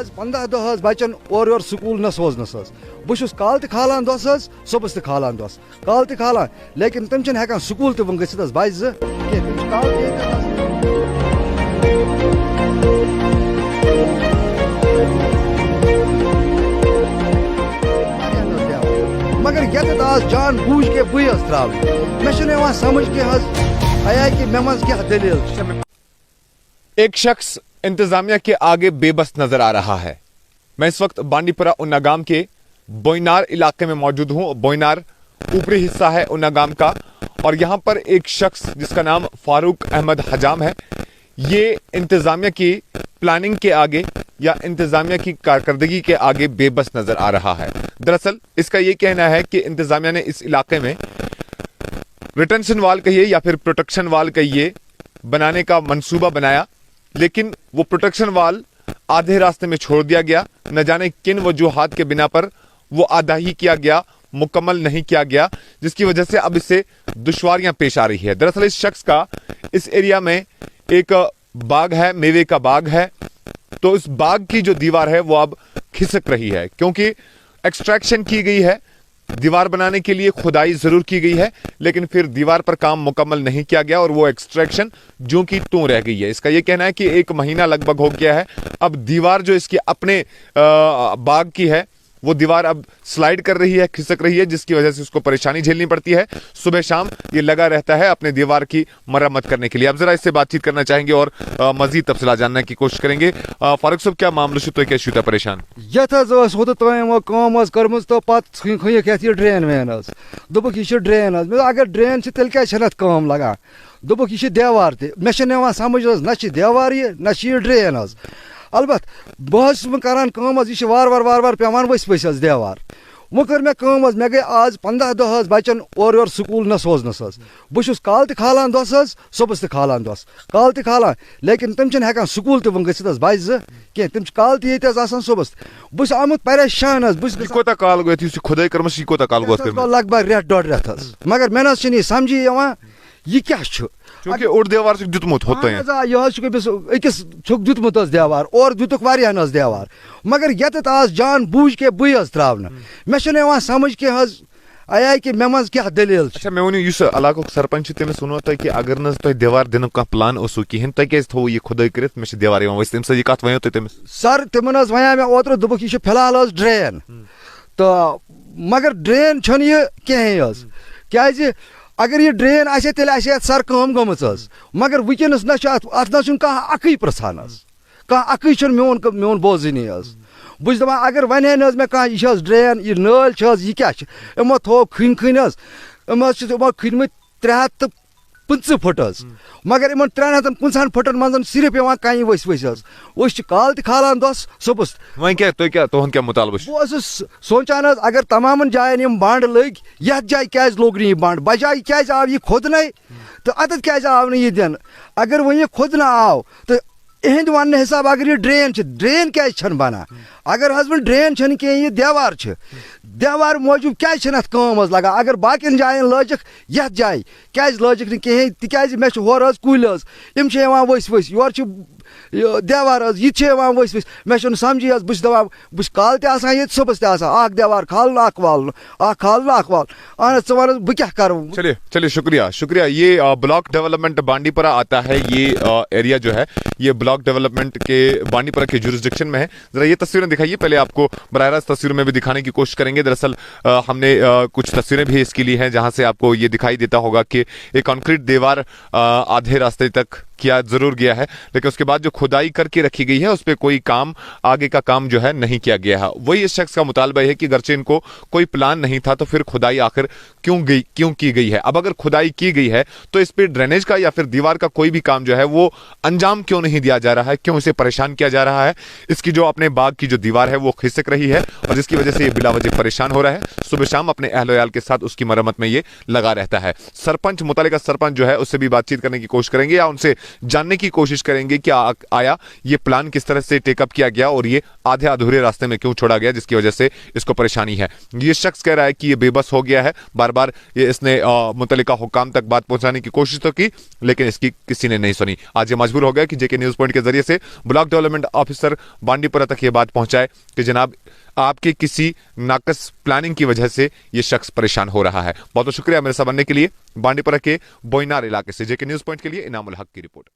आज 15 दह बचन और योर स्कूल न सोजनस बहुत कल तालान दस सुबह तालान दस कल तालान लेकिन तम हेकान स्कूल तक वन गि बच मगर ये आज जान बूझ के बुई त्रा मे समझ कि मे मज क्या दलील। एक शख्स इंतजामिया के आगे बेबस नजर आ रहा है। मैं इस वक्त बांडीपुरा उन्नागाम के बोईनार इलाके में मौजूद हूं। बोईनार ऊपरी हिस्सा है उन्नागाम का और यहां पर एक शख्स जिसका नाम फारूक अहमद हजाम है, ये इंतजामिया की प्लानिंग के आगे या इंतजामिया की कारकर्दगी के आगे बेबस नजर आ रहा है। दरअसल इसका यह कहना है कि इंतजामिया ने इस इलाके में रिटेंशन वाल कहिए या फिर प्रोटेक्शन वाल कहिए बनाने का मंसूबा बनाया, लेकिन वो प्रोटेक्शन वाल आधे रास्ते में छोड़ दिया गया। न जाने किन वजूहात के बिना पर वो आधा ही किया गया, मुकम्मल नहीं किया गया, जिसकी वजह से अब इससे दुश्वारियां पेश आ रही है। दरअसल इस शख्स का इस एरिया में एक बाग है, मेवे का बाग है, तो इस बाग की जो दीवार है वो अब खिसक रही है क्योंकि एक्सट्रैक्शन की गई है। दीवार बनाने के लिए खुदाई जरूर की गई है, लेकिन फिर दीवार पर काम मुकम्मल नहीं किया गया और वो एक्सट्रैक्शन जो की त्यों रह गई है। इसका यह कहना है कि 1 महीना लगभग हो गया है। अब दीवार जो इसकी अपने बाग की है वो दीवार अब स्लाइड कर रही है, खिसक रही है, जिसकी वजह से उसको परेशानी झेलनी पड़ती है। सुबह शाम ये लगा रहता है अपने दीवार की मरम्मत करने के लिए। अब जरा इससे बातचीत करना चाहेंगे और मजीद तफसीला जानने की कोशिश करेंगे। फारूक साहब, क्या मामला तो क्या शूता परेशान तो ड्रेन वेन दोपक यह ड्रेन अगर ड्रेन तेल क्या काम लगा दोपक यह देवार मे समझ ना देवार ना ड्रेन अलबत् बह करान यह वार वार पेवान वस वस देवार वो कर मे मे गई आज 15 दह बचन और योर स्कूल न सोजनस बहुत कल तालान दस सुबह तालान दस कल तालान लेकिन तम हेकान स्कूल तक वन गि बच कह तम कल तक सुबह बहुत आमुत परेशान काल खुदाई कर लगभग रेत 1.5 रेत मगर मे ना समझी यह क्या क्योंकि ओड देवार दुतमुत होता है अकिस दुतमुत देवार और दुतुक वारिया देवार मगर ये आज जान बूझ के बुई त्रा मे समझ आया कि मे मज क्या दलील। अच्छा मे वन इस इलाक सरपंच तमिस वो तुम कि अगर न तुम देवार दिन कह प्लान ओसू कहें तुम क्या थो यह खुदाई कर मे देवार वस तम सर कत वो तमिस सर तिमन वन मे ओतर दोपक यह फिलहाल ड्रेन तो मगर ड्रेन कहें क्या अगर यह ड्रेन आसे तेल सर काम गमच मगर वनस ना अक प्रसान कह अक मोन बोजनी बस दपान अगर वन मे कह यह ड्रेन यह नाल यह क्या यमो थो खन खन खनम 350 फुट मगर इन 350 फुटन मन सिर्फ पेवान कहीं वस वस कल तालान दस सुबह वह क्या तुहन क्या मुतालबा बह सोचान अगर तमाम जायन बंड लग ये जाए क्या लोग यह बंड बजाय क्या आव यह खोदन तो अत क्या आव यह दिन अगर वह यह खोदन आव तो इहद वन हिसाब अगर यह ड्रेन क्या बना अगर हजबन ड्रेन कह यह देवार मौजूद क्या काम लगा अगर बाकी जायन लजक ये जाए क्या लजक कहें तिकाज मे होर कुल वस वस योर देवार यह वस वस मे समझी बस दपान बस कल ते सुबह देवार खालन वालन खालन वाल अहन वन बह क्या कर। चलिए शुक्रिया शुक्रिया। ये ब्लॉक डेवलपमेंट बांडीपुरा आता है, ये एरिया जो है ये ब्लॉक डेवलपमेंट के बांडीपुरा के जुरिस्डिक्शन में है। जरा ये तस्वीरें दिखाइए, पहले आपको बराह रास्त तस्वीरों में भी दिखाने की कोशिश करेंगे। दरअसल हमने कुछ तस्वीरें भी इसके लिए हैं जहां से आपको ये दिखाई देता होगा कि एक कंक्रीट दीवार आधे रास्ते तक किया जरूर गया है, लेकिन उसके बाद जो खुदाई करके रखी गई है उस पर कोई काम आगे का काम जो है नहीं किया गया है। वही इस शख्स का मुतालबा है कि अगरचे इनको कोई प्लान नहीं था तो फिर खुदाई आखिर क्यों की गई है। अब अगर खुदाई की गई है तो इस पर ड्रेनेज का या फिर दीवार का कोई भी काम जो है वो अंजाम क्यों नहीं दिया जा रहा है, क्यों इसे परेशान किया जा रहा है। इसकी जो अपने बाग की जो दीवार है वो खिसक रही है और जिसकी वजह से ये बिला वजह परेशान हो रहा है। सुबह शाम अपने अहल-ओ-याल के साथ उसकी मरम्मत में ये लगा रहता है। सरपंच मुतालिका सरपंच जो है उससे भी बातचीत करने की कोशिश करेंगे या उनसे जानने की कोशिश करेंगे कि आया ये प्लान किस तरह से टेकअप किया गया और ये आधे अधूरे रास्ते में क्यों छोड़ा गया जिसकी वजह से इसको परेशानी है। ये शख्स कह रहा है कि ये बेबस हो गया है, बार बार ये इसने मुतल्लिका हुकाम तक बात पहुंचाने की कोशिश तो की लेकिन इसकी किसी ने नहीं सुनी। आज ये मजबूर हो गया कि जेके न्यूज पॉइंट के जरिए से ब्लॉक डेवलपमेंट ऑफिसर बांडीपुरा तक ये बात पहुंचाए कि जनाब आपके किसी नाकस प्लानिंग की वजह से ये शख्स परेशान हो रहा है। बहुत बहुत शुक्रिया मेरे साथ बनने के लिए। बांडीपुरा के बोइनार इलाके से जेके न्यूज पॉइंट के लिए इनामुल हक की रिपोर्ट।